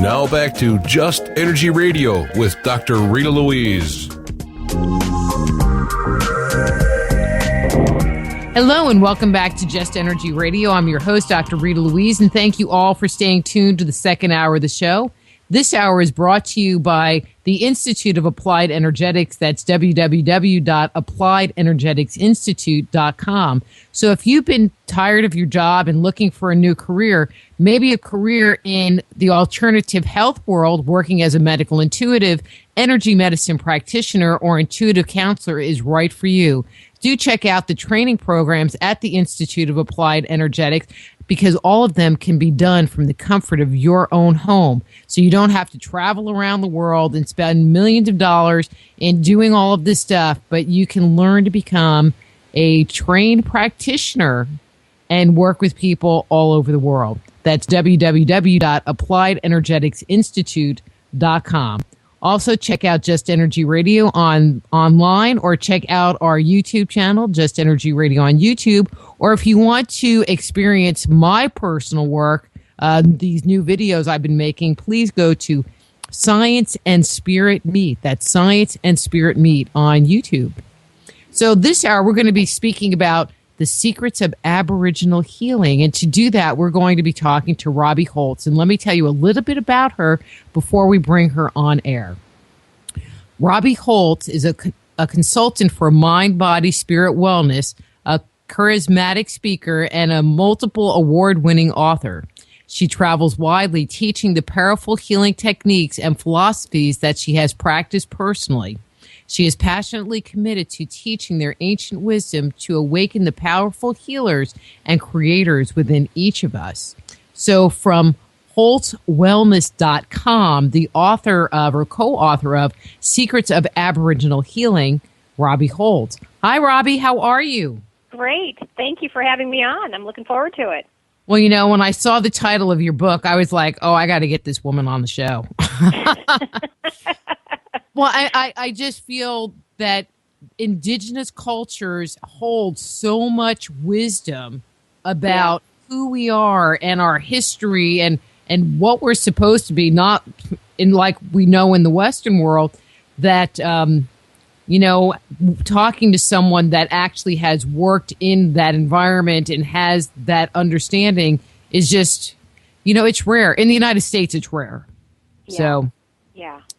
Now back to Just Energy Radio with Dr. Rita Louise. Hello and welcome back to Just Energy Radio. I'm your host, Dr. Rita Louise, and thank you all for staying tuned to the second hour of the show. This hour is brought to you by the Institute of Applied Energetics. That's www.appliedenergeticsinstitute.com. So if you've been tired of your job and looking for a new career, maybe a career in the alternative health world, working as a medical intuitive, energy medicine practitioner, or intuitive counselor is right for you. Do check out the training programs at the Institute of Applied Energetics, because all of them can be done from the comfort of your own home. So you don't have to travel around the world and spend millions of dollars in doing all of this stuff, but you can learn to become a trained practitioner and work with people all over the world. That's www.appliedenergeticsinstitute.com. Also, check out Just Energy Radio online, or check out our YouTube channel, Just Energy Radio on YouTube. Or if you want to experience my personal work, these new videos I've been making, please go to Science and Spirit Meet. That's Science and Spirit Meet on YouTube. So this hour, we're going to be speaking about the secrets of Aboriginal healing. And to do that, we're going to be talking to Robbie Holz. And let me tell you a little bit about her before we bring her on air. Robbie Holz is a consultant for mind, body, spirit wellness, a charismatic speaker, and a multiple award-winning author. She travels widely teaching the powerful healing techniques and philosophies that she has practiced personally. She is passionately committed to teaching their ancient wisdom to awaken the powerful healers and creators within each of us. So from HoltzWellness.com, the author of, or co-author of, Secrets of Aboriginal Healing, Robbie Holz. Hi, Robbie. How are you? Great. Thank you for having me on. I'm looking forward to it. Well, you know, when I saw the title of your book, I was like, oh, I got to get this woman on the show. Well, I just feel that indigenous cultures hold so much wisdom about who we are and our history and what we're supposed to be, not in like we know in the Western world, that, you know, talking to someone that actually has worked in that environment and has that understanding is just, you know, it's rare. In the United States, it's rare. Yeah.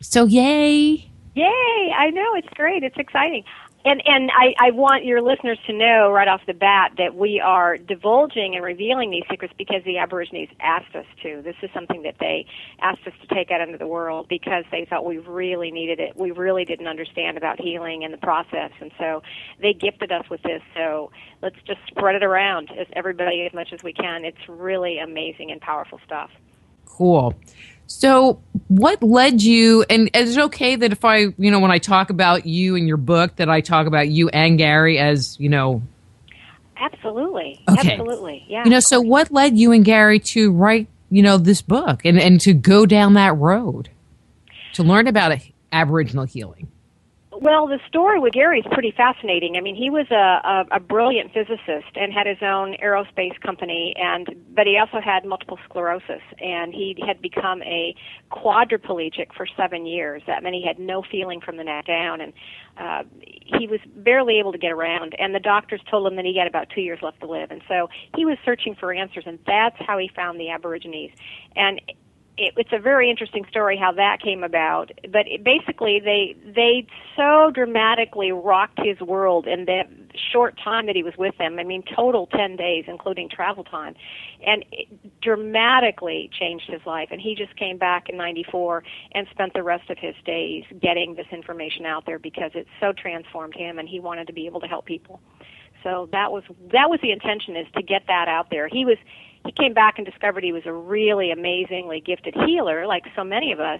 So yay. Yay. I know. It's great. It's exciting. And I want your listeners to know right off the bat that we are divulging and revealing these secrets because the Aborigines asked us to. This is something that they asked us to take out into the world because they thought we really needed it. We really didn't understand about healing and the process, and so they gifted us with this. So let's just spread it around as everybody as much as we can. It's really amazing and powerful stuff. Cool. So what led you, and is it okay that if I, you know, when I talk about you and your book, that I talk about you and Gary as, you know? Absolutely. Okay. Absolutely. Yeah. You know, so what led you and Gary to write, you know, this book and to go down that road to learn about Aboriginal healing? Well, the story with Gary is pretty fascinating. I mean, he was a brilliant physicist and had his own aerospace company, but he also had multiple sclerosis, and he had become a quadriplegic for 7 years. That meant he had no feeling from the neck down, and he was barely able to get around, and the doctors told him that he had about 2 years left to live, and so he was searching for answers, and that's how he found the Aborigines. And it's a very interesting story how that came about, but basically they so dramatically rocked his world in that short time that he was with them. I mean, total 10 days, including travel time, and it dramatically changed his life. And he just came back in '94 and spent the rest of his days getting this information out there because it so transformed him, and he wanted to be able to help people. So that was the intention, is to get that out there. He came back and discovered he was a really amazingly gifted healer, like so many of us,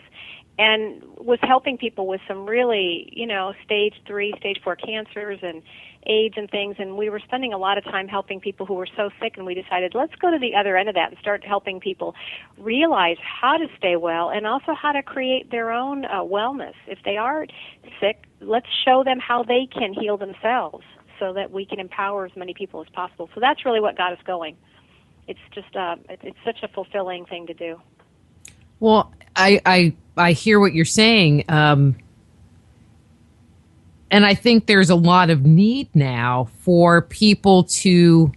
and was helping people with some really, you know, stage 3, stage 4 cancers and AIDS and things. And we were spending a lot of time helping people who were so sick, and we decided, let's go to the other end of that and start helping people realize how to stay well and also how to create their own wellness. If they are sick, let's show them how they can heal themselves so that we can empower as many people as possible. So that's really what got us going. It's just it's such a fulfilling thing to do. Well, I hear what you're saying. And I think there's a lot of need now for people to,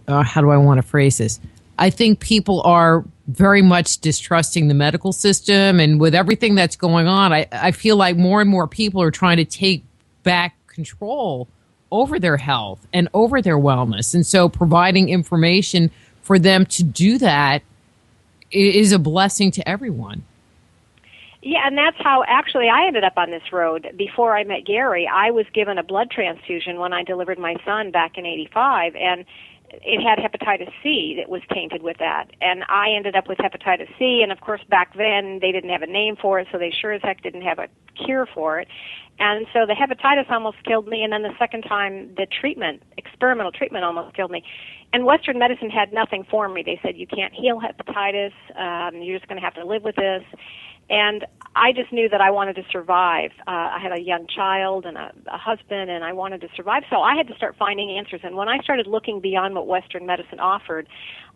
how do I want to phrase this? I think people are very much distrusting the medical system. And with everything that's going on, I feel like more and more people are trying to take back control over their health and over their wellness. And so providing information for them to do that is a blessing to everyone. Yeah, and that's how actually I ended up on this road. Before I met Gary, I was given a blood transfusion when I delivered my son back in '85, and it had hepatitis C that was tainted with that. And I ended up with hepatitis C, and of course back then they didn't have a name for it, so they sure as heck didn't have a cure for it. And so the hepatitis almost killed me, and then the second time the experimental treatment almost killed me. And Western medicine had nothing for me. They said, you can't heal hepatitis, you're just going to have to live with this. And I just knew that I wanted to survive. I had a young child and a husband, and I wanted to survive. So I had to start finding answers. And when I started looking beyond what Western medicine offered,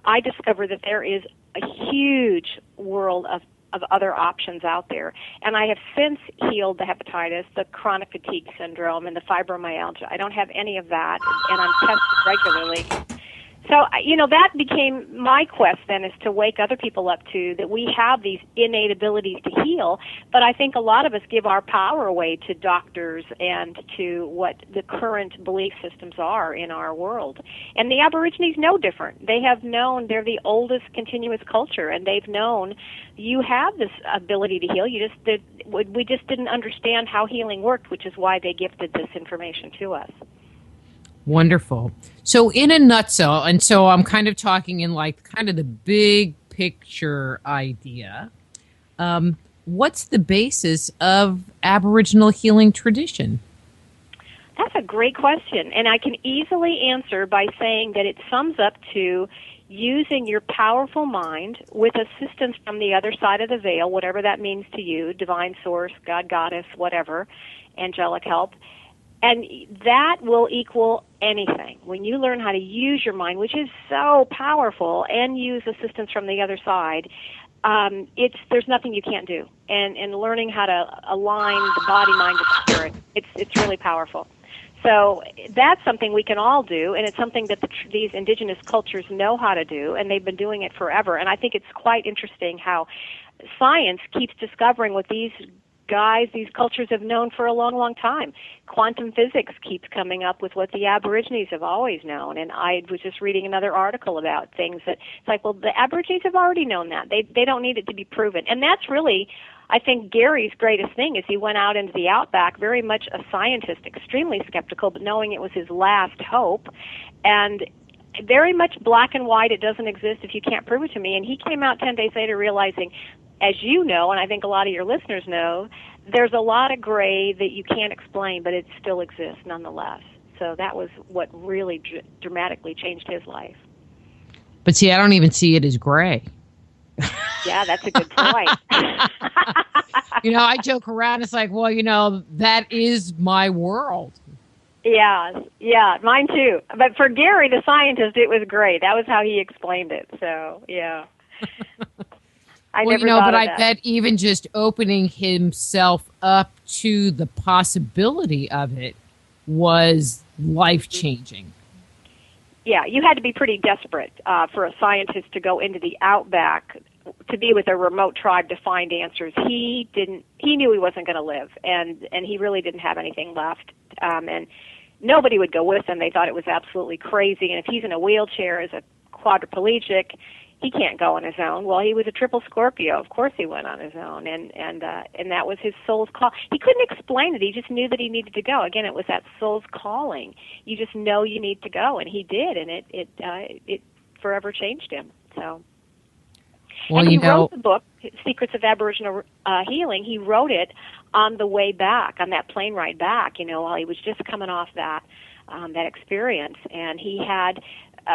I discovered that there is a huge world of other options out there. And I have since healed the hepatitis, the chronic fatigue syndrome, and the fibromyalgia. I don't have any of that, and I'm tested regularly. So, that became my quest then, is to wake other people up to that we have these innate abilities to heal, but I think a lot of us give our power away to doctors and to what the current belief systems are in our world. And the Aborigines know different. They have known, they're the oldest continuous culture, and they've known you have this ability to heal. We just didn't understand how healing worked, which is why they gifted this information to us. Wonderful. So in a nutshell, and so I'm kind of talking in like kind of the big picture idea, what's the basis of Aboriginal healing tradition? That's a great question, and I can easily answer by saying that it sums up to using your powerful mind with assistance from the other side of the veil, whatever that means to you, divine source, God, goddess, whatever, angelic help. And that will equal anything. When you learn how to use your mind, which is so powerful, and use assistance from the other side, there's nothing you can't do. And learning how to align the body, mind, and spirit, it's really powerful. So that's something we can all do, and it's something that these indigenous cultures know how to do, and they've been doing it forever. And I think it's quite interesting how science keeps discovering what these cultures have known for a long, long time. Quantum physics keeps coming up with what the Aborigines have always known. And I was just reading another article about things that it's like, well, the Aborigines have already known that. They don't need it to be proven. And that's really, I think, Gary's greatest thing is he went out into the outback, very much a scientist, extremely skeptical, but knowing it was his last hope. And very much black and white, it doesn't exist if you can't prove it to me. And he came out 10 days later realizing, as you know, and I think a lot of your listeners know, there's a lot of gray that you can't explain, but it still exists nonetheless. So that was what really dramatically changed his life. But see, I don't even see it as gray. Yeah, that's a good point. I joke around. It's like, well, that is my world. Yeah, mine too. But for Gary, the scientist, it was gray. That was how he explained it. So, yeah. I bet even just opening himself up to the possibility of it was life-changing. Yeah, you had to be pretty desperate for a scientist to go into the outback to be with a remote tribe to find answers. He knew he wasn't going to live, and he really didn't have anything left. And nobody would go with him. They thought it was absolutely crazy. And if he's in a wheelchair as a quadriplegic, he can't go on his own. Well, he was a triple Scorpio. Of course he went on his own, and that was his soul's call. He couldn't explain it. He just knew that he needed to go. Again, it was that soul's calling. You just know you need to go, and he did, and it forever changed him. So, well, and he wrote the book, Secrets of Aboriginal Healing. He wrote it on the way back, on that plane ride back. While he was just coming off that experience, and he had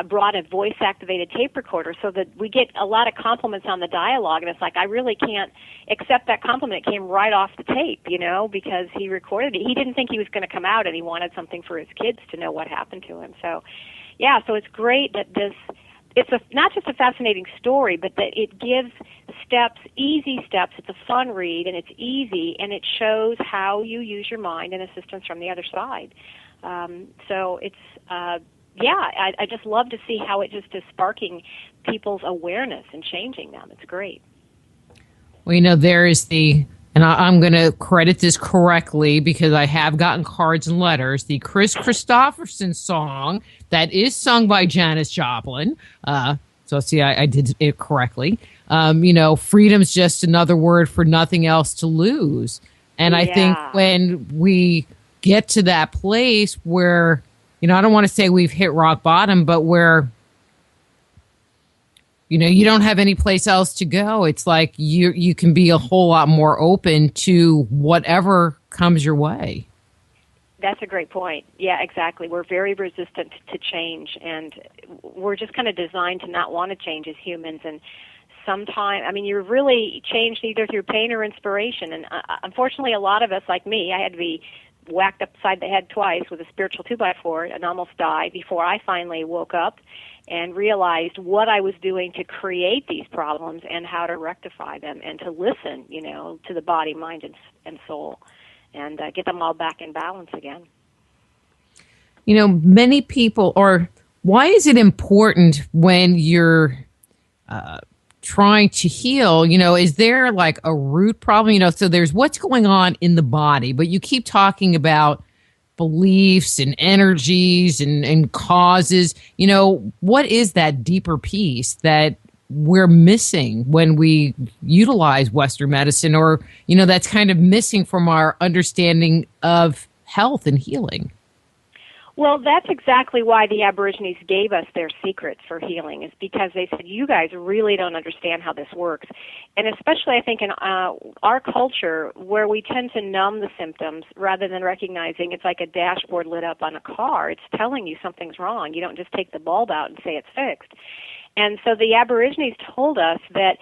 brought a voice-activated tape recorder so that we get a lot of compliments on the dialogue, and it's like, I really can't accept that compliment. It came right off the tape, because he recorded it. He didn't think he was going to come out, and he wanted something for his kids to know what happened to him. So, yeah, so it's great that not just a fascinating story, but that it gives steps, easy steps. It's a fun read, and it's easy, and it shows how you use your mind and assistance from the other side. So it's, I just love to see how it just is sparking people's awareness and changing them. It's great. Well, there is and I'm going to credit this correctly because I have gotten cards and letters, the Chris Christopherson song that is sung by Janis Joplin. So see, I did it correctly. Freedom's just another word for nothing else to lose. And I think when we get to that place where, I don't want to say we've hit rock bottom, but where, you don't have any place else to go. It's like you can be a whole lot more open to whatever comes your way. That's a great point. Yeah, exactly. We're very resistant to change, and we're just kind of designed to not want to change as humans. And sometimes, you're really changed either through pain or inspiration. And unfortunately, a lot of us, like me, I had to be whacked upside the head twice with a spiritual 2x4 and almost died before I finally woke up and realized what I was doing to create these problems and how to rectify them and to listen, to the body, mind, and soul, and get them all back in balance again. Many people, or why is it important when you're trying to heal? Is there like a root problem? So there's what's going on in the body, but you keep talking about beliefs and energies and causes. What is that deeper piece that we're missing when we utilize Western medicine, or that's kind of missing from our understanding of health and healing? Well, that's exactly why the Aborigines gave us their secrets for healing, is because they said, you guys really don't understand how this works. And especially, I think, in our culture, where we tend to numb the symptoms rather than recognizing it's like a dashboard lit up on a car. It's telling you something's wrong. You don't just take the bulb out and say it's fixed. And so the Aborigines told us that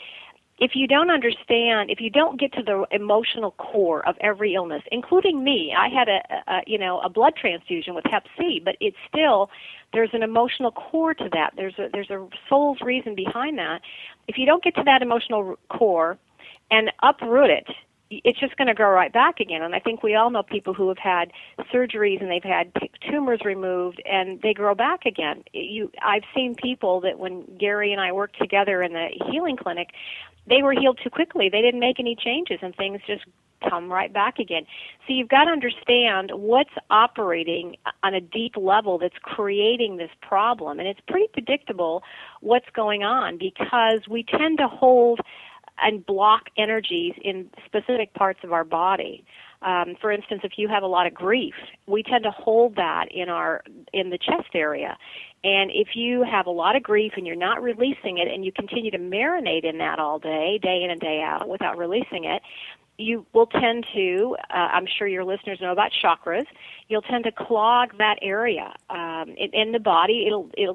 if you don't understand, if you don't get to the emotional core of every illness, including me, I had a blood transfusion with Hep C, but it's still, there's an emotional core to that. There's a soul's reason behind that. If you don't get to that emotional core and uproot it, it's just going to go right back again. And I think we all know people who have had surgeries and they've had tumors removed and they grow back again. I've seen people that when Gary and I worked together in the healing clinic, they were healed too quickly. They didn't make any changes and things just come right back again. So you've got to understand what's operating on a deep level that's creating this problem. And it's pretty predictable what's going on because we tend to hold and block energies in specific parts of our body. For instance, if you have a lot of grief, we tend to hold that in the chest area. And if you have a lot of grief and you're not releasing it and you continue to marinate in that all day, day in and day out, without releasing it, you will tend to, I'm sure your listeners know about chakras, you'll tend to clog that area. In the body,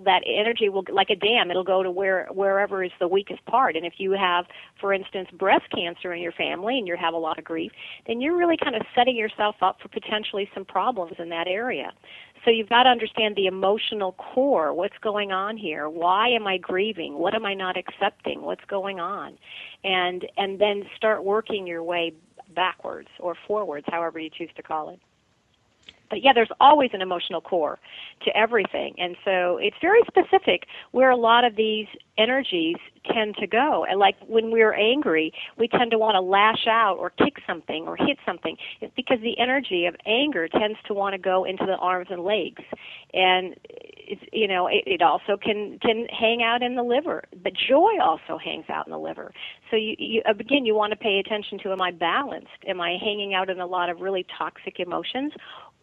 that energy will, like a dam, it'll go to wherever is the weakest part. And if you have, for instance, breast cancer in your family and you have a lot of grief, then you're really kind of setting yourself up for potentially some problems in that area. So you've got to understand the emotional core. What's going on here? Why am I grieving? What am I not accepting? What's going on? And then start working your way backwards or forwards, however you choose to call it. But yeah, there's always an emotional core to everything. And so it's very specific where a lot of these energies tend to go. And like when we're angry, we tend to want to lash out or kick something or hit something. It's because the energy of anger tends to want to go into the arms and legs. And it's, it also can hang out in the liver. But joy also hangs out in the liver. So you again, you want to pay attention to, am I balanced? Am I hanging out in a lot of really toxic emotions?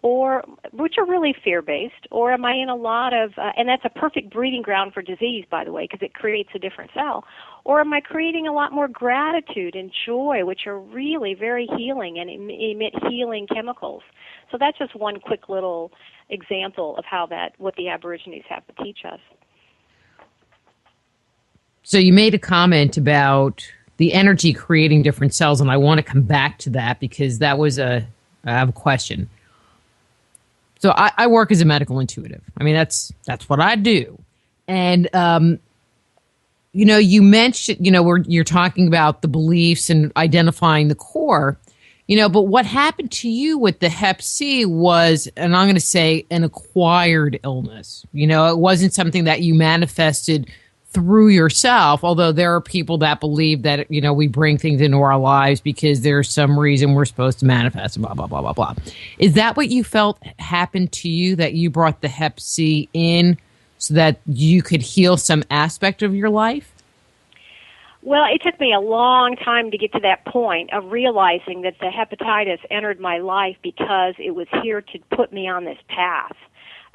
Or which are really fear-based, or am I in a lot of, and that's a perfect breeding ground for disease, by the way, because it creates a different cell, or am I creating a lot more gratitude and joy, which are really very healing and emit healing chemicals? So that's just one quick little example of what the Aborigines have to teach us. So you made a comment about the energy creating different cells, and I want to come back to that because that was I have a question. So I work as a medical intuitive. I mean, that's what I do. And you mentioned, you're talking about the beliefs and identifying the core, but what happened to you with the Hep C was, and I'm going to say, an acquired illness. It wasn't something that you manifested through yourself, although there are people that believe that, we bring things into our lives because there's some reason we're supposed to manifest, blah, blah, blah, blah, blah. Is that what you felt happened to you, that you brought the Hep C in so that you could heal some aspect of your life? Well, it took me a long time to get to that point of realizing that the hepatitis entered my life because it was here to put me on this path.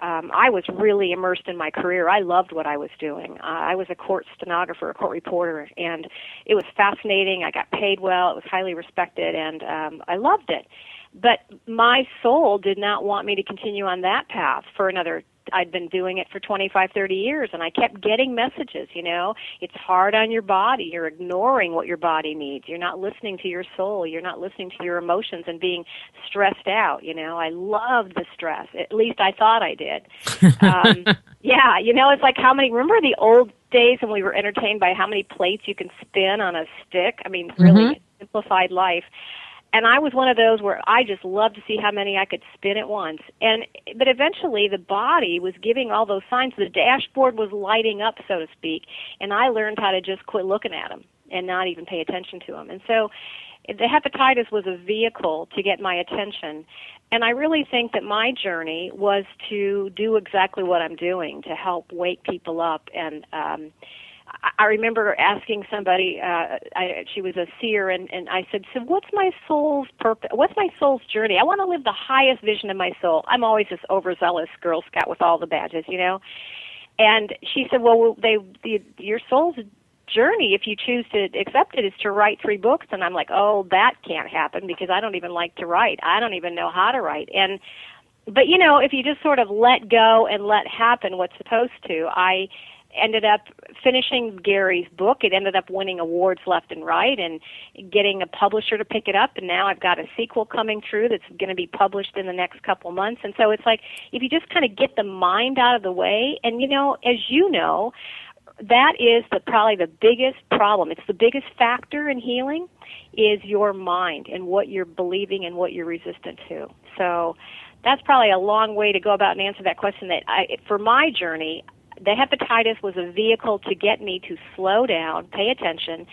I was really immersed in my career. I loved what I was doing. I was a court stenographer, a court reporter, and it was fascinating. I got paid well. It was highly respected, and I loved it. But my soul did not want me to continue on that path for another. I'd been doing it for 25, 30 years, and I kept getting messages, it's hard on your body. You're ignoring what your body needs. You're not listening to your soul. You're not listening to your emotions and being stressed out. I loved the stress. At least I thought I did. Yeah, it's like remember the old days when we were entertained by how many plates you can spin on a stick? I mean, really simplified life. And I was one of those where I just loved to see how many I could spin at once. But eventually the body was giving all those signs. The dashboard was lighting up, so to speak, and I learned how to just quit looking at them and not even pay attention to them. And so the hepatitis was a vehicle to get my attention. And I really think that my journey was to do exactly what I'm doing, to help wake people up. And I remember asking somebody, she was a seer, and I said, so what's my soul's purpose? What's my soul's journey? I want to live the highest vision of my soul. I'm always this overzealous Girl Scout with all the badges, And she said, well, your soul's journey, if you choose to accept it, is to write 3 books. And I'm like, oh, that can't happen because I don't even like to write. I don't even know how to write. But if you just sort of let go and let happen what's supposed to, I ended up finishing Gary's book. It ended up winning awards left and right and getting a publisher to pick it up, and now I've got a sequel coming through that's going to be published in the next couple months. And so it's like, if you just kind of get the mind out of the way, and as that is probably the biggest problem. It's the biggest factor in healing is your mind and what you're believing and what you're resistant to. So that's probably a long way to go about and answer that question. That for my journey, the hepatitis was a vehicle to get me to slow down, pay attention.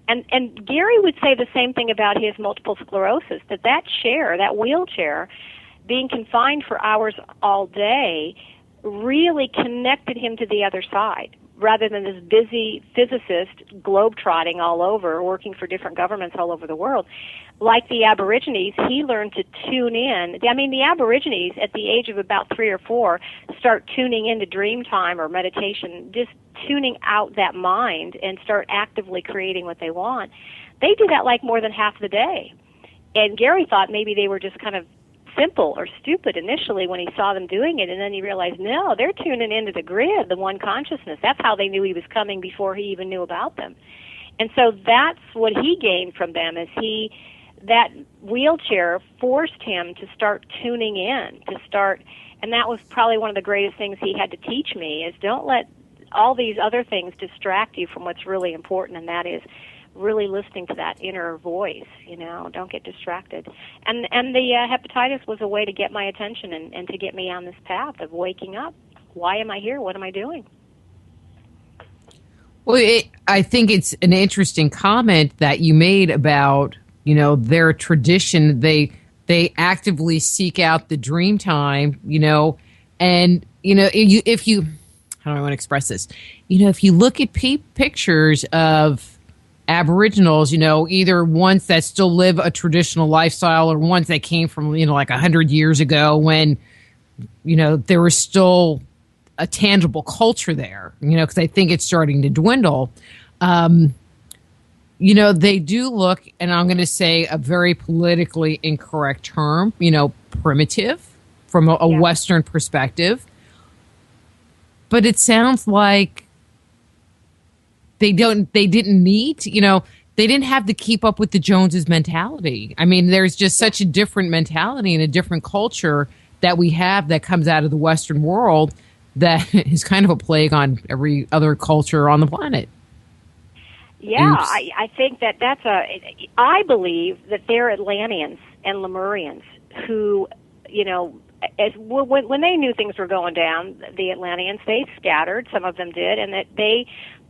And Gary would say the same thing about his multiple sclerosis, that wheelchair, being confined for hours all day, really connected him to the other side, rather than this busy physicist globe-trotting all over, working for different governments all over the world. Like the Aborigines, he learned to tune in. I mean, the Aborigines, at the age of about 3 or 4, start tuning into dream time or meditation, just tuning out that mind and start actively creating what they want. They do that like more than half the day. And Gary thought maybe they were just kind of simple or stupid initially when he saw them doing it, and then he realized, no, they're tuning into the grid, the one consciousness. That's how they knew he was coming before he even knew about them. And so that's what he gained from them, is that wheelchair forced him to start tuning in, and that was probably one of the greatest things he had to teach me, is don't let all these other things distract you from what's really important, and that is really listening to that inner voice. Don't get distracted. And the hepatitis was a way to get my attention and to get me on this path of waking up. Why am I here? What am I doing? Well, I think it's an interesting comment that you made about, their tradition. They actively seek out the dream time, and, if you, how do I want to express this? If you look at pictures of Aboriginals, either ones that still live a traditional lifestyle or ones that came from, like 100 years ago when, there was still a tangible culture there, because I think it's starting to dwindle. They do look, and I'm going to say a very politically incorrect term, primitive from a Western perspective. But it sounds like they didn't need to, they didn't have to keep up with the Joneses mentality. I mean, there's just such a different mentality and a different culture that we have that comes out of the Western world that is kind of a plague on every other culture on the planet. Yeah, I think that's I believe that they're Atlanteans and Lemurians who, when they knew things were going down, the Atlanteans, they scattered, some of them did, and that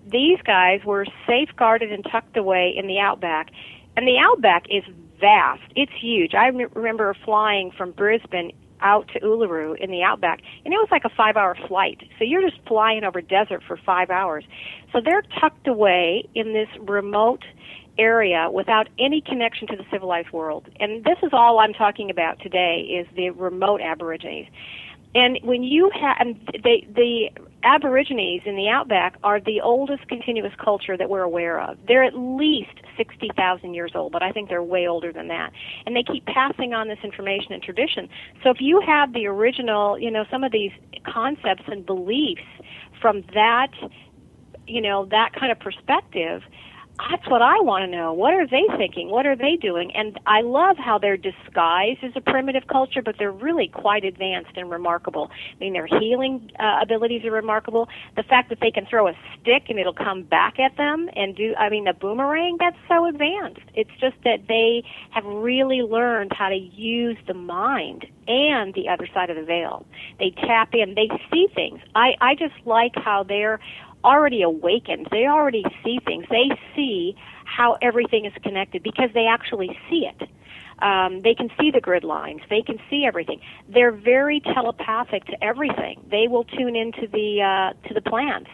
these guys were safeguarded and tucked away in the outback. And the outback is vast. It's huge. I remember flying from Brisbane out to Uluru in the outback, and it was like a 5-hour flight. So you're just flying over desert for 5 hours. So they're tucked away in this remote area without any connection to the civilized world. And this is all I'm talking about today is the remote Aborigines. And when you have the Aborigines in the outback are the oldest continuous culture that we're aware of. They're at least 60,000 years old, but I think they're way older than that. And they keep passing on this information and tradition. So if you have the original, some of these concepts and beliefs from that, that kind of perspective, that's what I want to know. What are they thinking? What are they doing? And I love how they're disguised as a primitive culture, but they're really quite advanced and remarkable. I mean, their healing abilities are remarkable. The fact that they can throw a stick and it'll come back at them and the boomerang, that's so advanced. It's just that they have really learned how to use the mind and the other side of the veil. They tap in. They see things. I just like how they're already awakened. They already see things. They see how everything is connected because they actually see it. They can see the grid lines. They can see everything. They're very telepathic to everything. They will tune into the plants,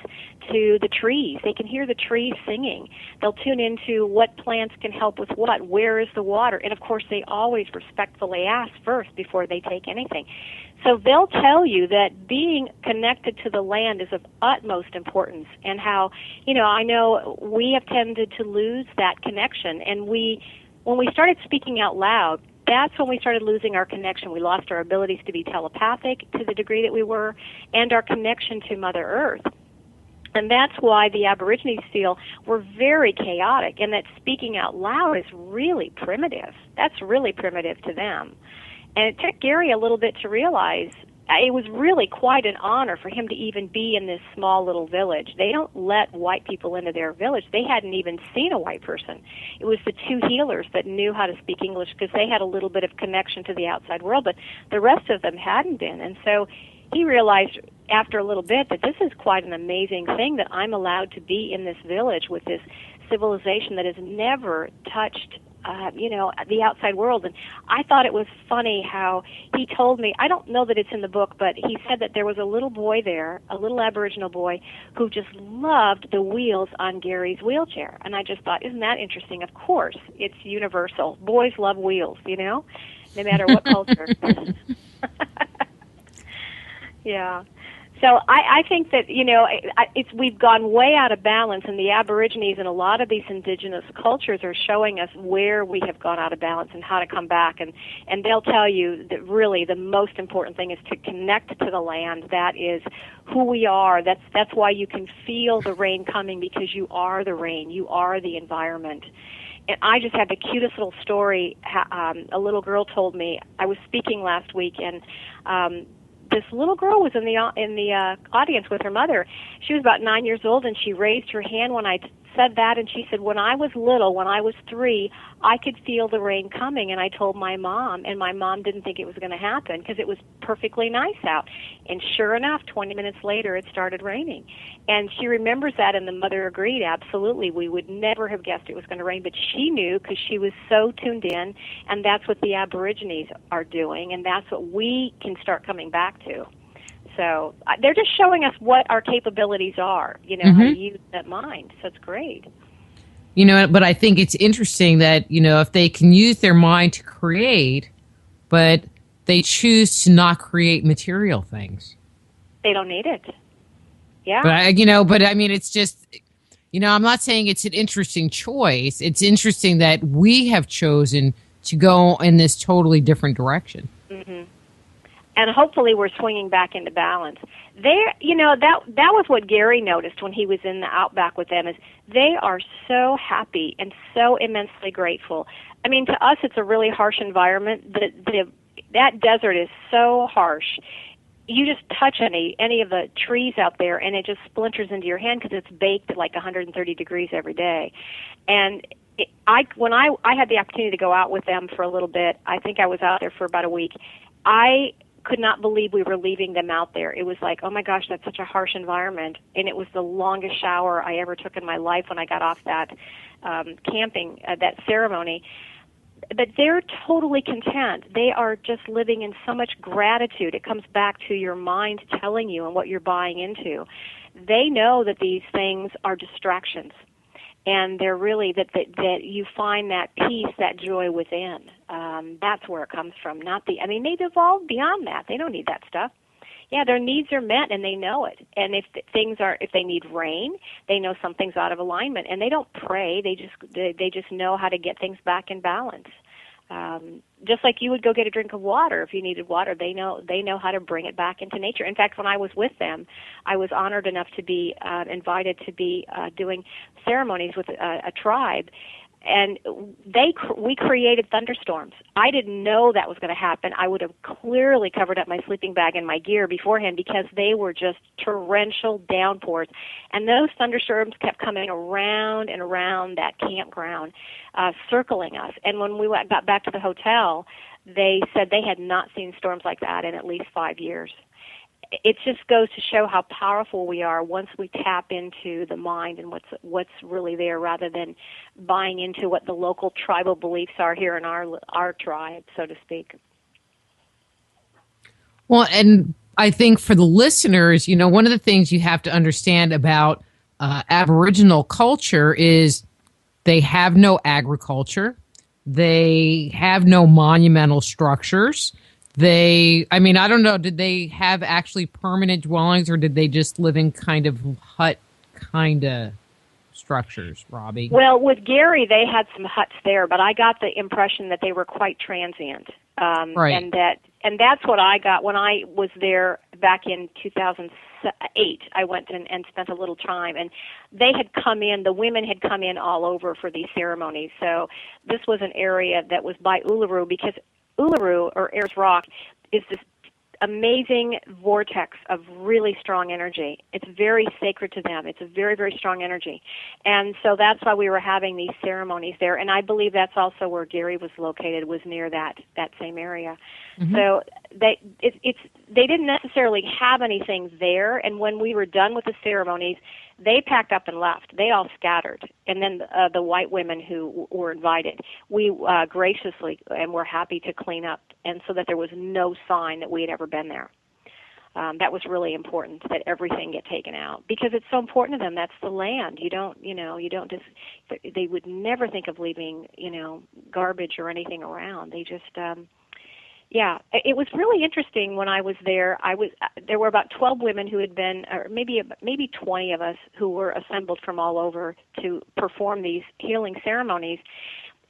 to the trees. They can hear the trees singing. They'll tune into what plants can help with what. Where is the water? And of course, they always respectfully ask first before they take anything. So they'll tell you that being connected to the land is of utmost importance, and how, I know we have tended to lose that connection, and when we started speaking out loud, that's when we started losing our connection. We lost our abilities to be telepathic to the degree that we were, and our connection to Mother Earth. And that's why the Aborigines feel we're very chaotic, and that speaking out loud is really primitive. That's really primitive to them. And it took Gary a little bit to realize it was really quite an honor for him to even be in this small little village. They don't let white people into their village. They hadn't even seen a white person. It was the two healers that knew how to speak English because they had a little bit of connection to the outside world, but the rest of them hadn't been. And so he realized after a little bit that this is quite an amazing thing that I'm allowed to be in this village with this civilization that has never touched the outside world. And I thought it was funny how he told me, I don't know that it's in the book, but he said that there was a little boy there, a little Aboriginal boy, who just loved the wheels on Gary's wheelchair. And I just thought, isn't that interesting? Of course, it's universal. Boys love wheels, no matter what culture. Yeah. So I think that, we've gone way out of balance, and the Aborigines and a lot of these indigenous cultures are showing us where we have gone out of balance and how to come back. And they'll tell you that really the most important thing is to connect to the land. That is who we are. That's why you can feel the rain coming, because you are the rain. You are the environment. And I just had the cutest little story. A little girl told me. I was speaking last week, and this little girl was in the audience with her mother. She was about 9 years old, and she raised her hand when I said that, and she said, when I was little, when I was 3, I could feel the rain coming, and I told my mom, and my mom didn't think it was going to happen because it was perfectly nice out. And sure enough, 20 minutes later, it started raining. And she remembers that, and the mother agreed, absolutely. We would never have guessed it was going to rain, but she knew because she was so tuned in, and that's what the Aborigines are doing, and that's what we can start coming back to. So they're just showing us what our capabilities are, how to use that mind. So it's great. But I think it's interesting that, if they can use their mind to create, but they choose to not create material things. They don't need it. Yeah. But it's just, I'm not saying it's an interesting choice. It's interesting that we have chosen to go in this totally different direction. Mm-hmm. And hopefully we're swinging back into balance. That was what Gary noticed when he was in the outback with them, is they are so happy and so immensely grateful. I mean, to us, it's a really harsh environment. That desert is so harsh. you just touch any of the trees out there, and it just splinters into your hand because it's baked at like 130 degrees every day. And when I had the opportunity to go out with them for a little bit, I think I was out there for about a week. I could not believe we were leaving them out there. It was like, oh my gosh, that's such a harsh environment. And it was the longest shower I ever took in my life when I got off that camping, that ceremony. But they're totally content. They are just living in so much gratitude. It comes back to your mind telling you and what you're buying into. They know that these things are distractions. And they're really that you find that peace, that joy within. That's where it comes from. They've evolved beyond that. They don't need that stuff. Yeah, their needs are met, and they know it. And if they need rain, they know something's out of alignment, and they don't pray. They just know how to get things back in balance. Just like you would go get a drink of water if you needed water, they know how to bring it back into nature. In fact, when I was with them, I was honored enough to be invited to be doing ceremonies with a tribe, and we created thunderstorms. I didn't know that was going to happen. I would have clearly covered up my sleeping bag and my gear beforehand because they were just torrential downpours, and those thunderstorms kept coming around and around that campground, circling us. And when we got back to the hotel, they said they had not seen storms like that in at least 5 years. It just goes to show how powerful we are once we tap into the mind and what's really there, rather than buying into what the local tribal beliefs are here in our tribe, so to speak. Well, and I think for the listeners, one of the things you have to understand about Aboriginal culture is they have no agriculture. They have no monumental structures. I don't know, did they have actually permanent dwellings, or did they just live in kind of hut kind of structures, Robbie? Well, with Gary, they had some huts there, but I got the impression that they were quite transient. Right. And that's what I got when I was there back in 2008. I went and spent a little time, and they had come in, the women had come in all over for these ceremonies. So this was an area that was by Uluru, because Uluru, or Ayers Rock, is this amazing vortex of really strong energy. It's very sacred to them. It's a very, very strong energy. And so that's why we were having these ceremonies there. And I believe that's also where Gary was located, was near that same area. Mm-hmm. So they didn't necessarily have anything there. And when we were done with the ceremonies, they packed up and left. They all scattered. And then the white women who were invited, we graciously and were happy to clean up, and so that there was no sign that we had ever been there. That was really important, that everything get taken out, because it's so important to them. That's the land. You don't just, they would never think of leaving, garbage or anything around. They just, yeah, it was really interesting when I was there. There were about 12 women who had been, or maybe 20 of us who were assembled from all over to perform these healing ceremonies.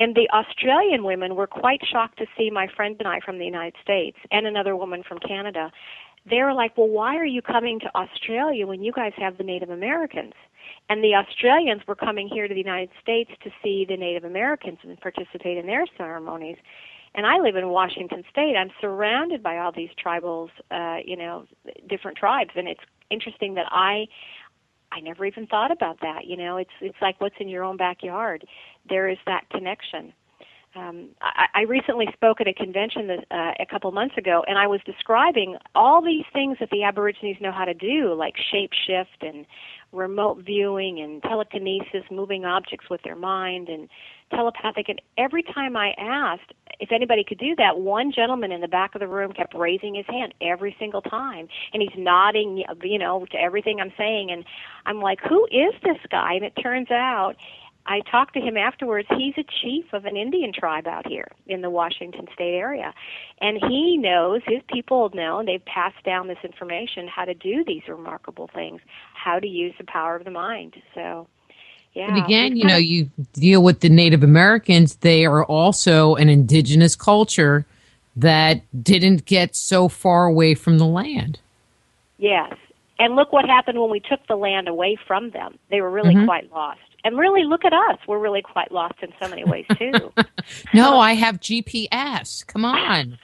And the Australian women were quite shocked to see my friend and I from the United States and another woman from Canada. They were like, well, why are you coming to Australia when you guys have the Native Americans? And the Australians were coming here to the United States to see the Native Americans and participate in their ceremonies. And I live in Washington State. I'm surrounded by all these tribals, different tribes. And it's interesting that I never even thought about that. It's like what's in your own backyard. There is that connection. I recently spoke at a convention a couple months ago, and I was describing all these things that the Aborigines know how to do, like shape shift and remote viewing and telekinesis, moving objects with their mind, and telepathic. And every time I asked if anybody could do that, one gentleman in the back of the room kept raising his hand every single time, and he's nodding, to everything I'm saying. And I'm like, who is this guy? And it turns out, I talked to him afterwards. He's a chief of an Indian tribe out here in the Washington State area. And he knows, his people know, and they've passed down this information, how to do these remarkable things, how to use the power of the mind. So, yeah. But again, you deal with the Native Americans. They are also an indigenous culture that didn't get so far away from the land. Yes. And look what happened when we took the land away from them. They were really quite lost. And really, look at us. We're really quite lost in so many ways, too. No, I have GPS. Come on.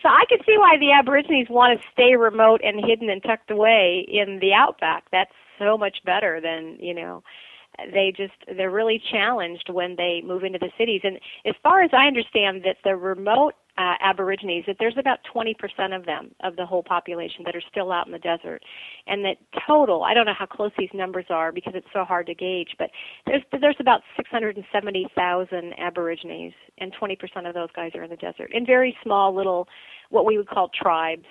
So I could see why the Aborigines want to stay remote and hidden and tucked away in the outback. That's so much better than, they're really challenged when they move into the cities. And as far as I understand, that the remote Aborigines, that there's about 20% of them, of the whole population, that are still out in the desert. And that total, I don't know how close these numbers are because it's so hard to gauge, but there's about 670,000 Aborigines, and 20% of those guys are in the desert, in very small little, what we would call tribes,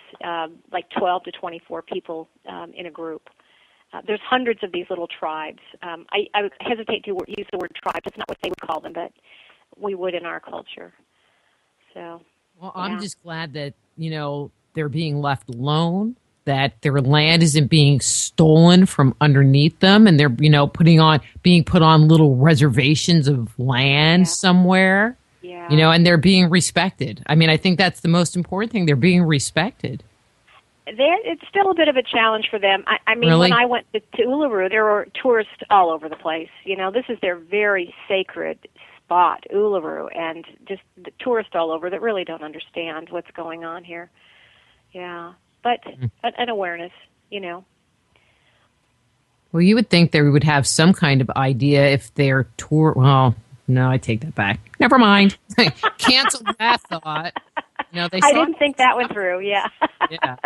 like 12 to 24 people in a group. There's hundreds of these little tribes. I hesitate to use the word tribe. It's not what they would call them, but we would in our culture. So, well, I'm just glad that, they're being left alone, that their land isn't being stolen from underneath them, and they're, being put on little reservations of land somewhere. Yeah. And they're being respected. I mean, I think that's the most important thing. They're being respected. It's still a bit of a challenge for them. I mean, really? When I went to Uluru, there were tourists all over the place. This is their very sacred spot, Uluru, and just the tourists all over that really don't understand what's going on here. Yeah, but an awareness, Well, you would think they would have some kind of idea if their tour. Well, no, I take that back. Never mind. Cancel that thought. I didn't think that one through. Yeah. Yeah.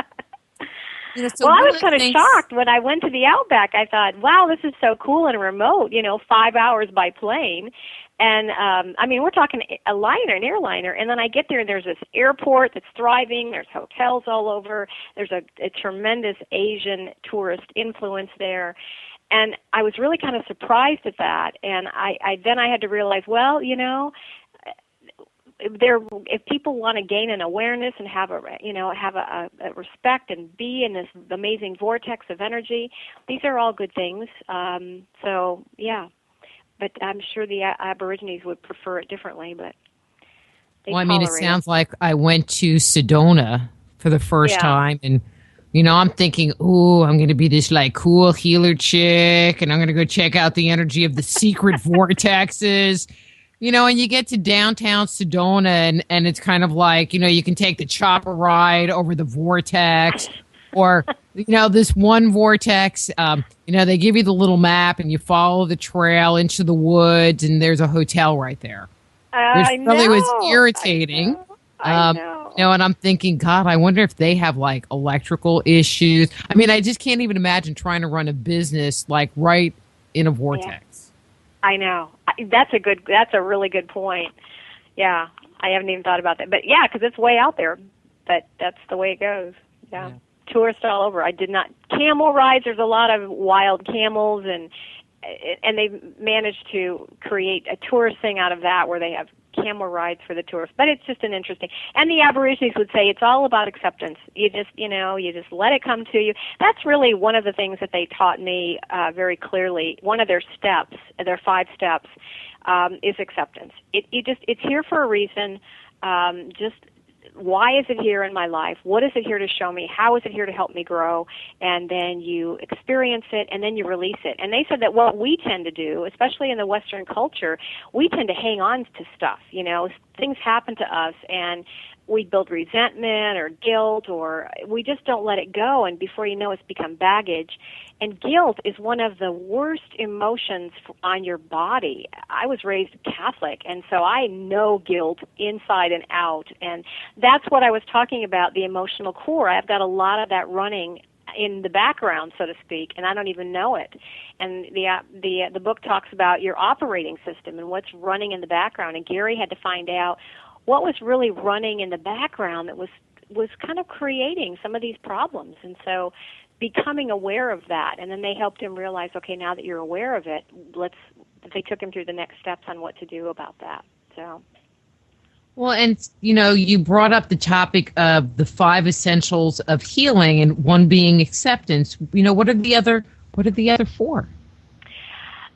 So I was kind of shocked when I went to the Outback. I thought, wow, this is so cool and remote, 5 hours by plane. And, we're talking an airliner. And then I get there and there's this airport that's thriving. There's hotels all over. There's a tremendous Asian tourist influence there. And I was really kind of surprised at that. And then I had to realize, well, if people want to gain an awareness and have a respect and be in this amazing vortex of energy, these are all good things. So yeah, but I'm sure the Aborigines would prefer it differently. But it sounds like I went to Sedona for the first time, and I'm thinking, ooh, I'm going to be this like cool healer chick, and I'm going to go check out the energy of the secret vortexes. And you get to downtown Sedona, and it's kind of like, you can take the chopper ride over the vortex, or, this one vortex, they give you the little map and you follow the trail into the woods, and there's a hotel right there. Which really was irritating. I know. And I'm thinking, God, I wonder if they have like electrical issues. I mean, I just can't even imagine trying to run a business like right in a vortex. Yeah. I know. That's a really good point. Yeah, I haven't even thought about that. But yeah, because it's way out there. But that's the way it goes. Yeah. Tourists all over. Camel rides. There's a lot of wild camels, and they managed to create a tourist thing out of that, where they have camel rides for the tourists. But it's just an interesting. And the Aborigines would say it's all about acceptance. You just let it come to you. That's really one of the things that they taught me very clearly. One of their steps, their 5 steps, is acceptance. It's here for a reason. Just why is it here in my life? What is it here to show me? How is it here to help me grow? And then you experience it, and then you release it. And they said that what we tend to do, especially in the Western culture, we tend to hang on to stuff. Things happen to us, and we build resentment or guilt, or we just don't let it go, and before you know it's become baggage. And guilt is one of the worst emotions on your body. I was raised Catholic, and so I know guilt inside and out, and that's what I was talking about, the emotional core. I've got a lot of that running in the background, so to speak, and I don't even know it. And the book talks about your operating system and what's running in the background, and Gary had to find out what was really running in the background that was kind of creating some of these problems. And so becoming aware of that, and then they helped him realize, okay, now that you're aware of it, they took him through the next steps on what to do about that. So. Well, and, you brought up the topic of the 5 essentials of healing, and one being acceptance. What are the other 4?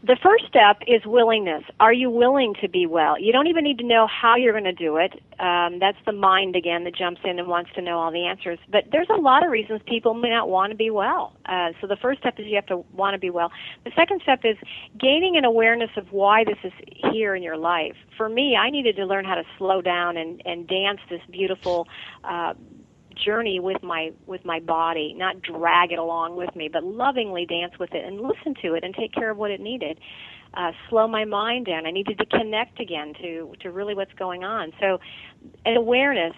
The first step is willingness. Are you willing to be well? You don't even need to know how you're going to do it. That's the mind, again, that jumps in and wants to know all the answers. But there's a lot of reasons people may not want to be well. So the first step is you have to want to be well. The second step is gaining an awareness of why this is here in your life. For me, I needed to learn how to slow down and dance this beautiful journey with my body, not drag it along with me, but lovingly dance with it and listen to it and take care of what it needed. Slow my mind down. I needed to connect again to really what's going on. So, an awareness.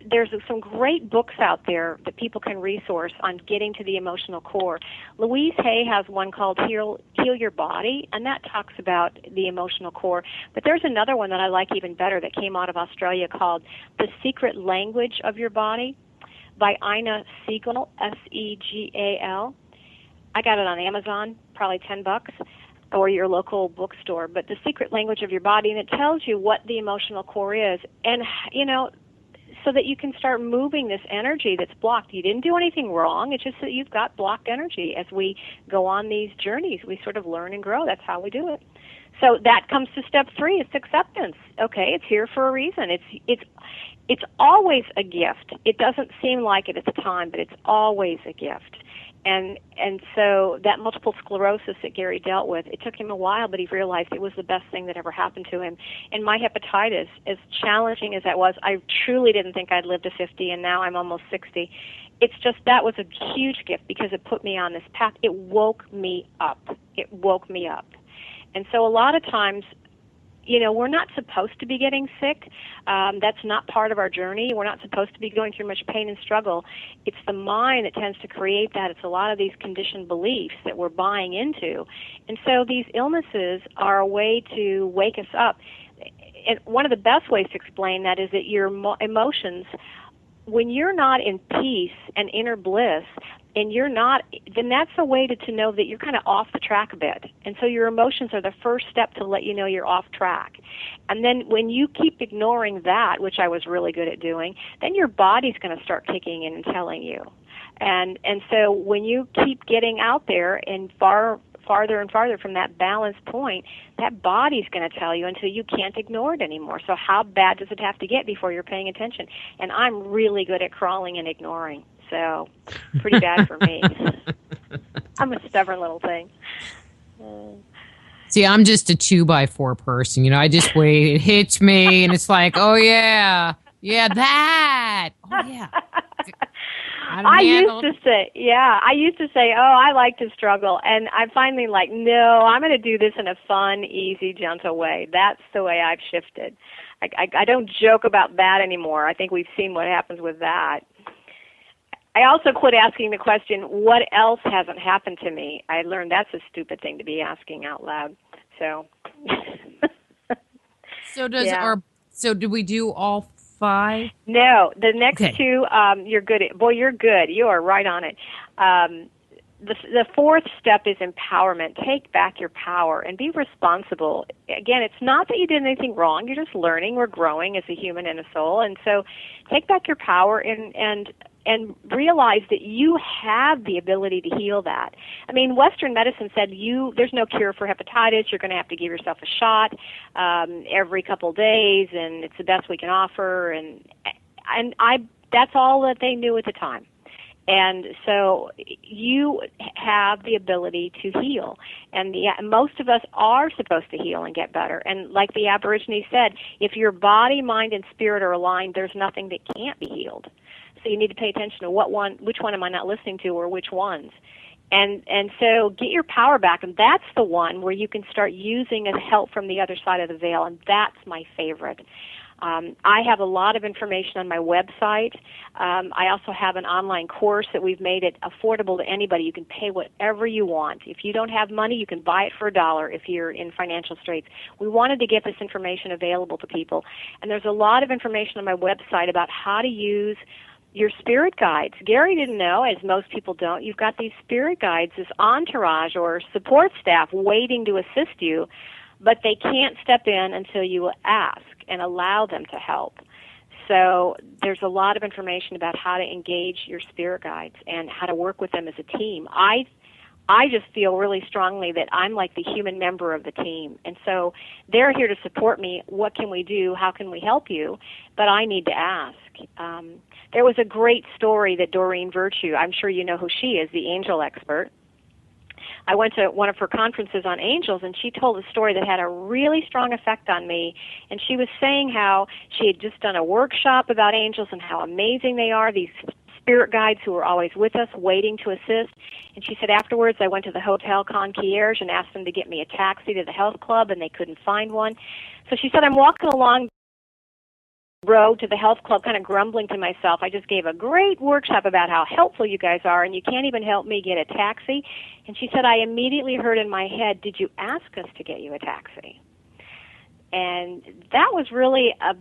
There's some great books out there that people can resource on getting to the emotional core. Louise Hay has one called Heal Your Body, and that talks about the emotional core. But there's another one that I like even better that came out of Australia called The Secret Language of Your Body by Ina Siegel, Segal. I got it on Amazon, probably $10, or your local bookstore. But The Secret Language of Your Body, and it tells you what the emotional core is. And, so that you can start moving this energy that's blocked. You didn't do anything wrong. It's just that you've got blocked energy. As we go on these journeys, we sort of learn and grow. That's how we do it. So that comes to step 3. It's acceptance. Okay, it's here for a reason. It's always a gift. It doesn't seem like it at the time, but it's always a gift. And so that multiple sclerosis that Gary dealt with, it took him a while, but he realized it was the best thing that ever happened to him. And my hepatitis, as challenging as that was, I truly didn't think I'd live to 50, and now I'm almost 60. It's just that was a huge gift because it put me on this path. It woke me up. It woke me up. And so a lot of times, we're not supposed to be getting sick. That's not part of our journey. We're not supposed to be going through much pain and struggle. It's the mind that tends to create that. It's a lot of these conditioned beliefs that we're buying into. And so these illnesses are a way to wake us up. And one of the best ways to explain that is that your emotions, when you're not in peace and inner bliss, and you're not, then that's a way to know that you're kind of off the track a bit. And so your emotions are the first step to let you know you're off track. And then when you keep ignoring that, which I was really good at doing, then your body's going to start kicking in and telling you. And so when you keep getting out there and farther and farther from that balance point, that body's going to tell you until you can't ignore it anymore. So how bad does it have to get before you're paying attention? And I'm really good at crawling and ignoring. So pretty bad for me. I'm a stubborn little thing. See, I'm just a 2x4 person. I just wait. It hits me, and it's like, oh, yeah, that. Oh, yeah. I used to say, oh, I like to struggle. And I'm finally like, no, I'm going to do this in a fun, easy, gentle way. That's the way I've shifted. I don't joke about that anymore. I think we've seen what happens with that. I also quit asking the question, what else hasn't happened to me? I learned that's a stupid thing to be asking out loud. So So do we do all 5? No, the next 2, you're good at. Boy, you're good. You are right on it. The 4th step is empowerment. Take back your power and be responsible. Again, it's not that you did anything wrong. You're just learning. We're growing as a human and a soul. And so take back your power and realize that you have the ability to heal that. I mean, Western medicine said there's no cure for hepatitis. You're going to have to give yourself a shot every couple days, and it's the best we can offer. And that's all that they knew at the time. And so you have the ability to heal. And most of us are supposed to heal and get better. And like the Aborigines said, if your body, mind, and spirit are aligned, there's nothing that can't be healed. So you need to pay attention to which one am I not listening to, or which ones. And so get your power back, and that's the one where you can start using help from the other side of the veil, and that's my favorite. I have a lot of information on my website. I also have an online course that we've made it affordable to anybody. You can pay whatever you want. If you don't have money, you can buy it for $1 if you're in financial straits. We wanted to get this information available to people. And there's a lot of information on my website about how to use your spirit guides. Gary didn't know, as most people don't. You've got these spirit guides, this entourage or support staff waiting to assist you, but they can't step in until you ask and allow them to help. So there's a lot of information about how to engage your spirit guides and how to work with them as a team. I I just feel really strongly that I'm like the human member of the team. And so they're here to support me. What can we do? How can we help you? But I need to ask. There was a great story that Doreen Virtue, I'm sure you know who she is, the angel expert. I went to one of her conferences on angels, and she told a story that had a really strong effect on me. And she was saying how she had just done a workshop about angels and how amazing they are, these spirit guides who were always with us, waiting to assist. And she said, afterwards, I went to the hotel concierge and asked them to get me a taxi to the health club, and they couldn't find one. So she said, I'm walking along the road to the health club, kind of grumbling to myself. I just gave a great workshop about how helpful you guys are, and you can't even help me get a taxi. And she said, I immediately heard in my head, did you ask us to get you a taxi? And that was really a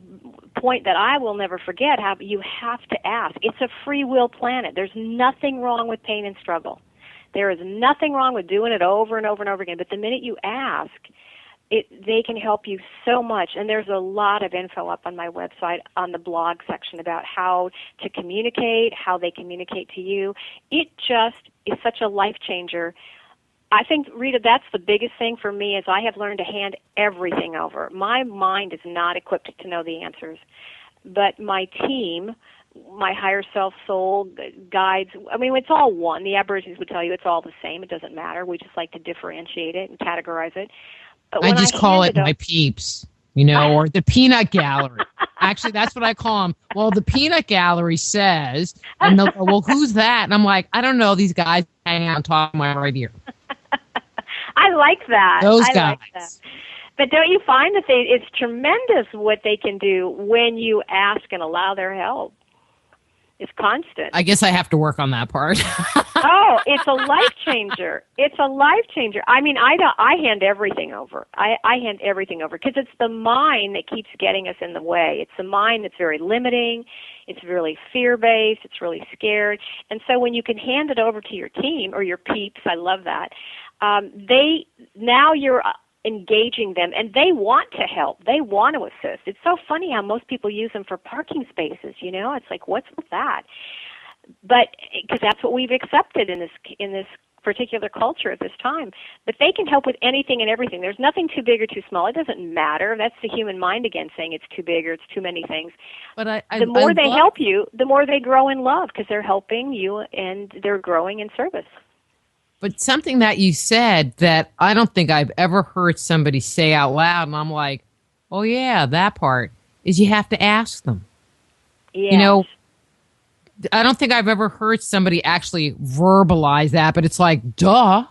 point that I will never forget, how you have to ask. It's a free will planet. There's nothing wrong with pain and struggle. There is nothing wrong with doing it over and over and over again. But the minute you ask, they can help you so much. And there's a lot of info up on my website on the blog section about how to communicate, how they communicate to you. It just is such a life changer. I think, Rita, that's the biggest thing for me is I have learned to hand everything over. My mind is not equipped to know the answers. But my team, my higher self, soul, guides, I mean, it's all one. The Aborigines would tell you it's all the same. It doesn't matter. We just like to differentiate it and categorize it. But I just call it my peeps, or the peanut gallery. Actually, that's what I call them. Well, the peanut gallery says, and they'll go, well, who's that? And I'm like, I don't know. These guys hanging on top of my right ear. I like that. Those guys. Like that. But don't you find that it's tremendous what they can do when you ask and allow their help? It's constant. I guess I have to work on that part. Oh, it's a life changer. It's a life changer. I mean, I hand everything over. I hand everything over because it's the mind that keeps getting us in the way. It's the mind that's very limiting. It's really fear-based. It's really scared. And so when you can hand it over to your team or your peeps, I love that, now you're engaging them, and they want to help. They want to assist. It's so funny how most people use them for parking spaces, It's like, what's with that? But because that's what we've accepted in this particular culture at this time. But they can help with anything and everything. There's nothing too big or too small. It doesn't matter. That's the human mind again saying it's too big or it's too many things. But the more they help you, the more they grow in love because they're helping you and they're growing in service. But something that you said that I don't think I've ever heard somebody say out loud, and I'm like, oh, yeah, that part, is you have to ask them. Yes. I don't think I've ever heard somebody actually verbalize that, but it's like, duh.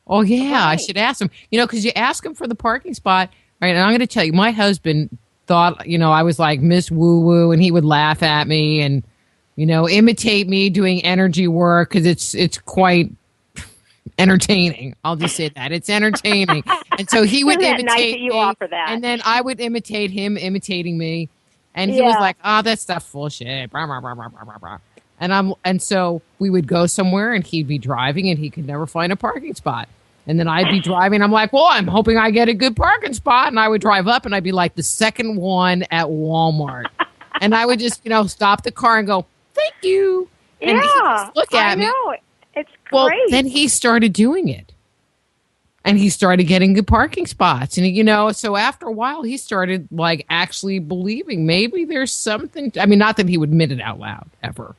Oh, yeah, right. I should ask them. Because you ask them for the parking spot, right? And I'm going to tell you, my husband thought, I was like Miss Woo-Woo, and he would laugh at me and, imitate me doing energy work because it's quite entertaining. I'll just say that. It's entertaining. And so he would imitate nice that you me, offer that. and then I would imitate him imitating me. And he was like, oh, that stuff's full of shit. Blah, blah, blah, blah, blah, blah. And so we would go somewhere and he'd be driving and he could never find a parking spot. And then I'd be driving. I'm like, well, I'm hoping I get a good parking spot. And I would drive up and I'd be like the second one at Walmart. And I would just, stop the car and go, thank you. And he'd just look at me. I know. It's great. Well, then he started doing it. And he started getting good parking spots. And, so after a while, he started, like, actually believing maybe there's something. I mean, not that he would admit it out loud, ever.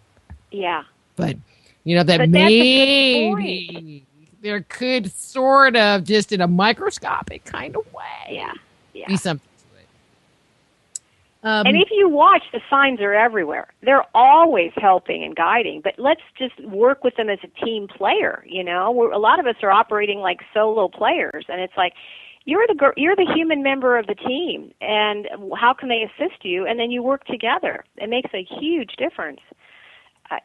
Yeah. But, that maybe there could sort of, just in a microscopic kind of way, be something to it. And if you watch, the signs are everywhere. They're always helping and guiding, but let's just work with them as a team player, a lot of us are operating like solo players, and it's like, you're the human member of the team, and how can they assist you? And then you work together. It makes a huge difference.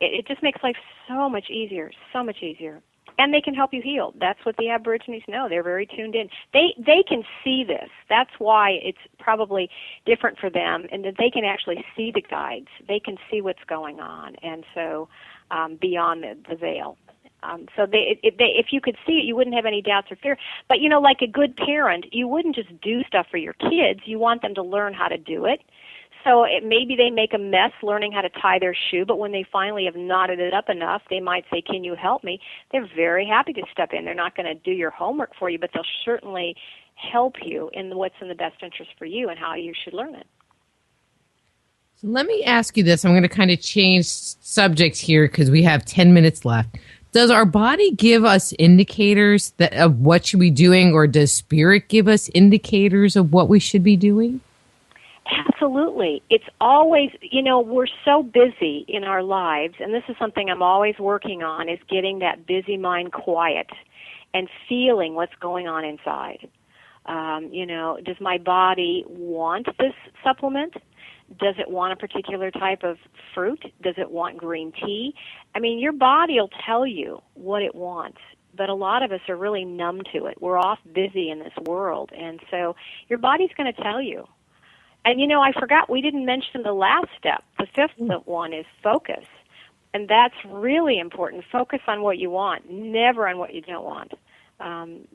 It just makes life so much easier, so much easier. And they can help you heal. That's what the Aborigines know. They're very tuned in. They can see this. That's why it's probably different for them, and that they can actually see the guides. They can see what's going on, and so beyond the veil. So if you could see it, you wouldn't have any doubts or fear. But, like a good parent, you wouldn't just do stuff for your kids. You want them to learn how to do it. So maybe they make a mess learning how to tie their shoe, but when they finally have knotted it up enough, they might say, "Can you help me?" They're very happy to step in. They're not going to do your homework for you, but they'll certainly help you in what's in the best interest for you and how you should learn it. So let me ask you this. I'm going to kind of change subjects here because we have 10 minutes left. Does our body give us indicators of what should we be doing, or does spirit give us indicators of what we should be doing? Absolutely. It's always, we're so busy in our lives, and this is something I'm always working on, is getting that busy mind quiet and feeling what's going on inside. Does my body want this supplement? Does it want a particular type of fruit? Does it want green tea? I mean, your body will tell you what it wants, but a lot of us are really numb to it. We're off busy in this world, and so your body's going to tell you. And, I forgot, we didn't mention the last step. The fifth one is focus, and that's really important. Focus on what you want, never on what you don't want.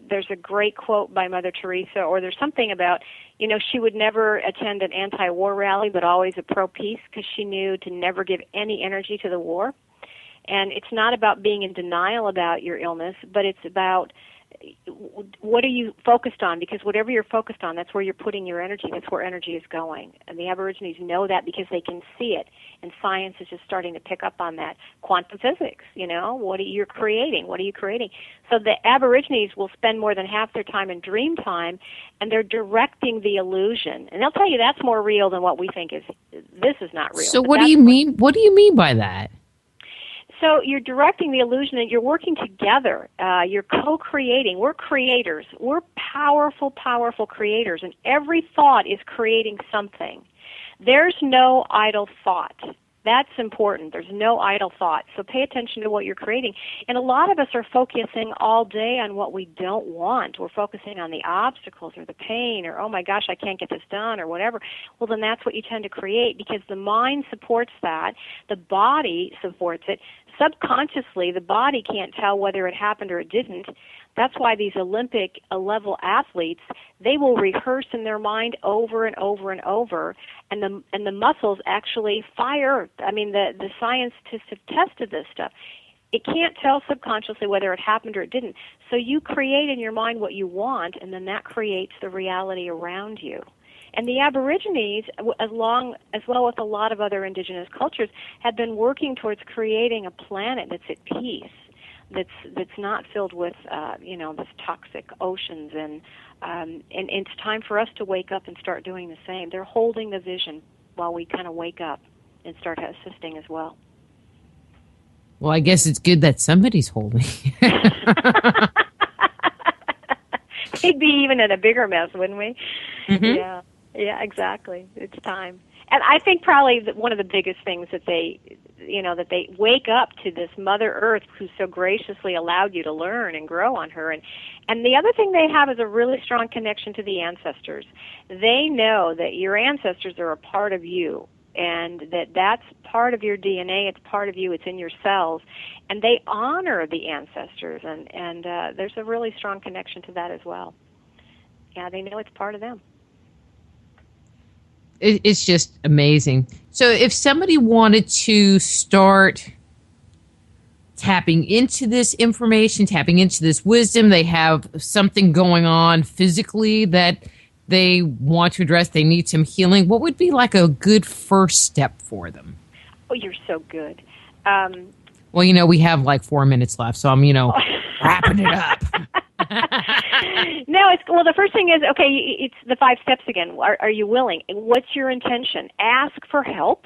There's a great quote by Mother Teresa, or there's something about, she would never attend an anti-war rally, but always a pro-peace, because she knew to never give any energy to the war. And it's not about being in denial about your illness, but it's about what are you focused on? Because whatever you're focused on, that's where you're putting your energy. That's where energy is going. And the Aborigines know that because they can see it. And science is just starting to pick up on that. Quantum physics, what are you creating? What are you creating? So the Aborigines will spend more than half their time in dream time, and they're directing the illusion. And they'll tell you that's more real than what we think this is not real. So what do you mean? What do you mean by that? So you're directing the illusion, and you're working together. You're co-creating. We're creators. We're powerful, powerful creators, and every thought is creating something. There's no idle thought. That's important. There's no idle thought. So pay attention to what you're creating. And a lot of us are focusing all day on what we don't want. We're focusing on the obstacles or the pain or, oh my gosh, I can't get this done or whatever. Well, then that's what you tend to create, because the mind supports that. The body supports it. Subconsciously, the body can't tell whether it happened or it didn't. That's why these Olympic-level athletes, they will rehearse in their mind over and over and over, and the muscles actually fire. I mean, the scientists have tested this stuff. It can't tell subconsciously whether it happened or it didn't. So you create in your mind what you want, and then that creates the reality around you. And the Aborigines, as well as a lot of other indigenous cultures, have been working towards creating a planet that's at peace, that's not filled with this toxic oceans, and it's time for us to wake up and start doing the same. They're holding the vision while we kind of wake up and start assisting as well. Well, I guess it's good that somebody's holding. We'd be even in a bigger mess, wouldn't we? Mm-hmm. Yeah, exactly. It's time. And I think probably one of the biggest things that they wake up to this Mother Earth who so graciously allowed you to learn and grow on her. And the other thing they have is a really strong connection to the ancestors. They know that your ancestors are a part of you, and that's part of your DNA, it's part of you, it's in your cells. And they honor the ancestors, and there's a really strong connection to that as well. Yeah, they know it's part of them. It's just amazing. So if somebody wanted to start tapping into this information, tapping into this wisdom, they have something going on physically that they want to address, they need some healing, what would be like a good first step for them? Oh, you're so good. Well, we have like 4 minutes left, so I'm, wrapping it up. No, the first thing is, okay, it's the 5 steps again. Are you willing? What's your intention? Ask for help,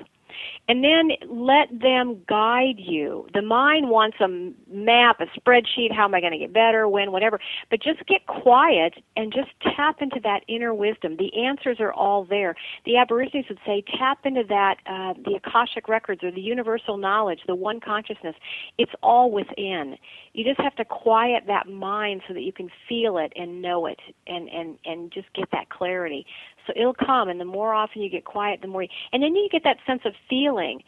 and then let them guide you. The mind wants a map, a spreadsheet, how am I going to get better, when, whatever. But just get quiet and just tap into that inner wisdom. The answers are all there. The Aborigines would say tap into that, the Akashic records or the universal knowledge, the one consciousness. It's all within. You just have to quiet that mind so that you can feel it and know it and just get that clarity. So it'll come, and the more often you get quiet, the more and then you get that sense of feeling.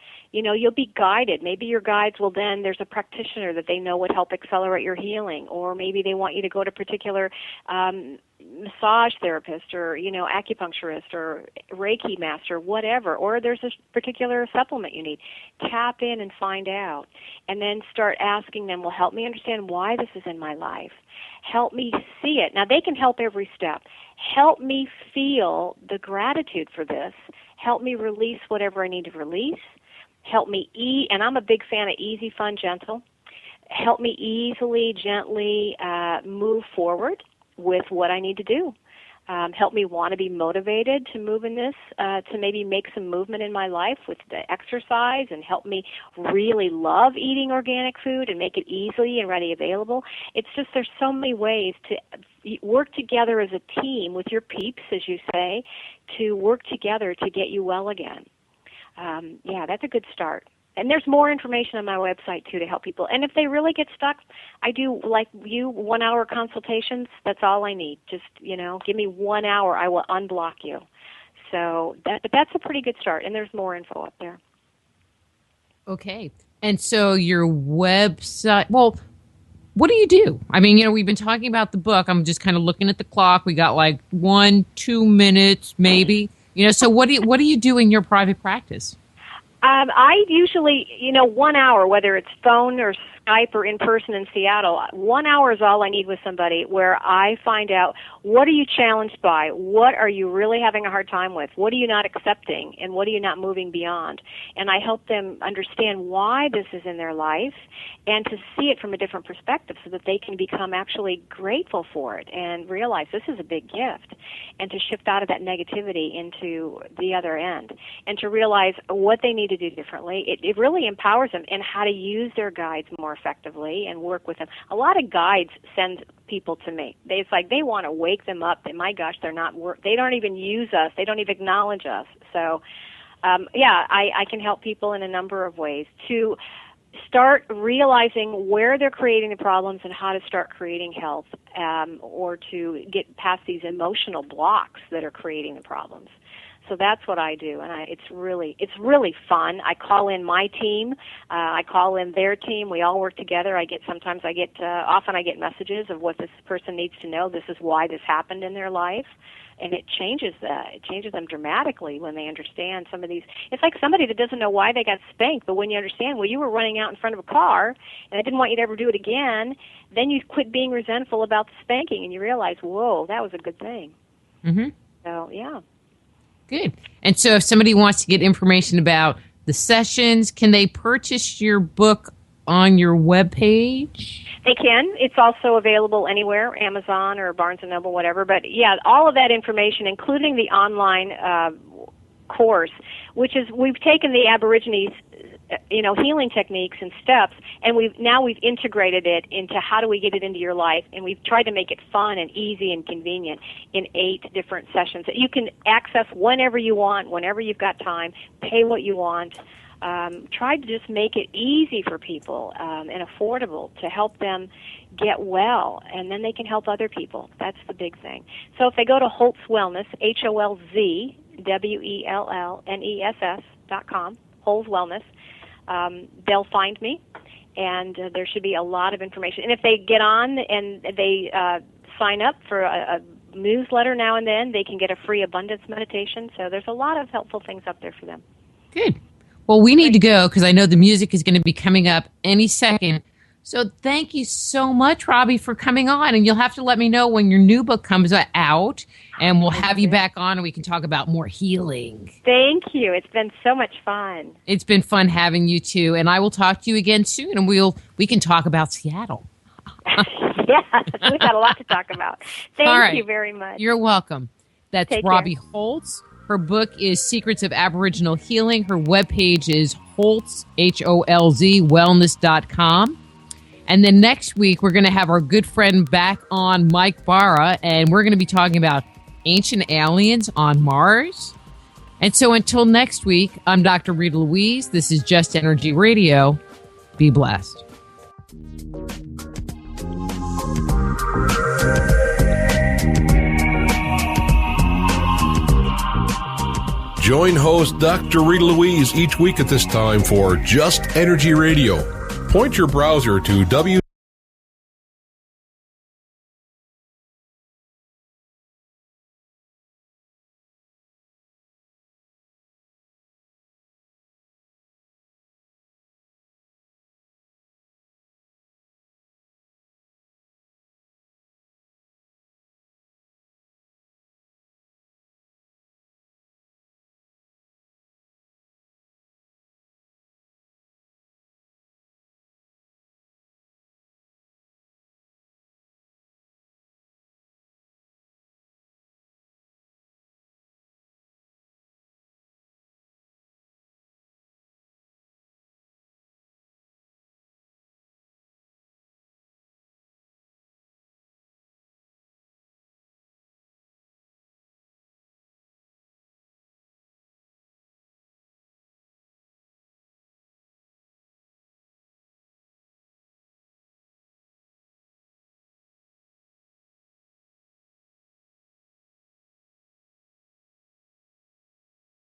You'll be guided. Maybe your guides will then, there's a practitioner that they know would help accelerate your healing, or maybe they want you to go to a particular massage therapist or, acupuncturist or Reiki master, whatever, or there's a particular supplement you need. Tap in and find out, and then start asking them, well, help me understand why this is in my life. Help me see it. Now, they can help every step. Help me feel the gratitude for this. Help me release whatever I need to release. Help me and I'm a big fan of easy, fun, gentle. Help me easily, gently move forward with what I need to do. Help me want to be motivated to move in this, to maybe make some movement in my life with the exercise, and help me really love eating organic food and make it easily and ready available. It's just, there's so many ways to work together as a team with your peeps, as you say, to work together to get you well again. That's a good start. And there's more information on my website, too, to help people. And if they really get stuck, I do, like you, 1-hour consultations. That's all I need. Just, give me 1 hour. I will unblock you. So that's a pretty good start. And there's more info up there. Okay. And so your website, well, what do you do? I mean, we've been talking about the book. I'm just kind of looking at the clock. We got like 1-2 minutes, maybe. So what do you do in your private practice? I usually, 1 hour, whether it's phone or Skype or in person in Seattle, 1 hour is all I need with somebody, where I find out, what are you challenged by? What are you really having a hard time with? What are you not accepting? And what are you not moving beyond? And I help them understand why this is in their life and to see it from a different perspective so that they can become actually grateful for it and realize this is a big gift, and to shift out of that negativity into the other end, and to realize what they need to do differently. It really empowers them in how to use their guides more effectively and work with them. A lot of guides send people to me. It's like they want to wake them up. My gosh, they don't even use us. They don't even acknowledge us. So, I can help people in a number of ways to start realizing where they're creating the problems and how to start creating health, or to get past these emotional blocks that are creating the problems. So that's what I do, and it's really fun. I call in my team, I call in their team. We all work together. Often I get messages of what this person needs to know. This is why this happened in their life, and it changes them dramatically when they understand some of these. It's like somebody that doesn't know why they got spanked, but when you understand, well, you were running out in front of a car, and I didn't want you to ever do it again. Then you quit being resentful about the spanking, and you realize, whoa, that was a good thing. Mm-hmm. So yeah. Good. And so if somebody wants to get information about the sessions, can they purchase your book on your webpage? They can. It's also available anywhere, Amazon or Barnes & Noble, whatever. But, yeah, all of that information, including the online course, which is, we've taken the Aborigines healing techniques and steps, and we've integrated it into how do we get it into your life, and we've tried to make it fun and easy and convenient in 8 different sessions that you can access whenever you want, whenever you've got time, pay what you want. Tried to just make it easy for people and affordable to help them get well, and then they can help other people. That's the big thing. So if they go to Holz Wellness, HOLZWELLNESS.com, Holz Wellness, they'll find me, and there should be a lot of information. And if they get on and they sign up for a newsletter now and then, they can get a free abundance meditation. So there's a lot of helpful things up there for them. Good. Well, we need to go because I know the music is going to be coming up any second. So thank you so much, Robbie, for coming on. And you'll have to let me know when your new book comes out, and we'll have you back on and we can talk about more healing. Thank you. It's been so much fun. It's been fun having you, too. And I will talk to you again soon, and we can talk about Seattle. Yeah, we've got a lot to talk about. Thank you very much. You're welcome. That's Robbie Holz. Her book is Secrets of Aboriginal Healing. Her webpage is Holz, HOLZ, wellness.com. And then next week, we're going to have our good friend back on, Mike Barra, and we're going to be talking about ancient aliens on Mars. And so until next week, I'm Dr. Rita Louise. This is Just Energy Radio. Be blessed. Join host Dr. Rita Louise each week at this time for Just Energy Radio. Point your browser to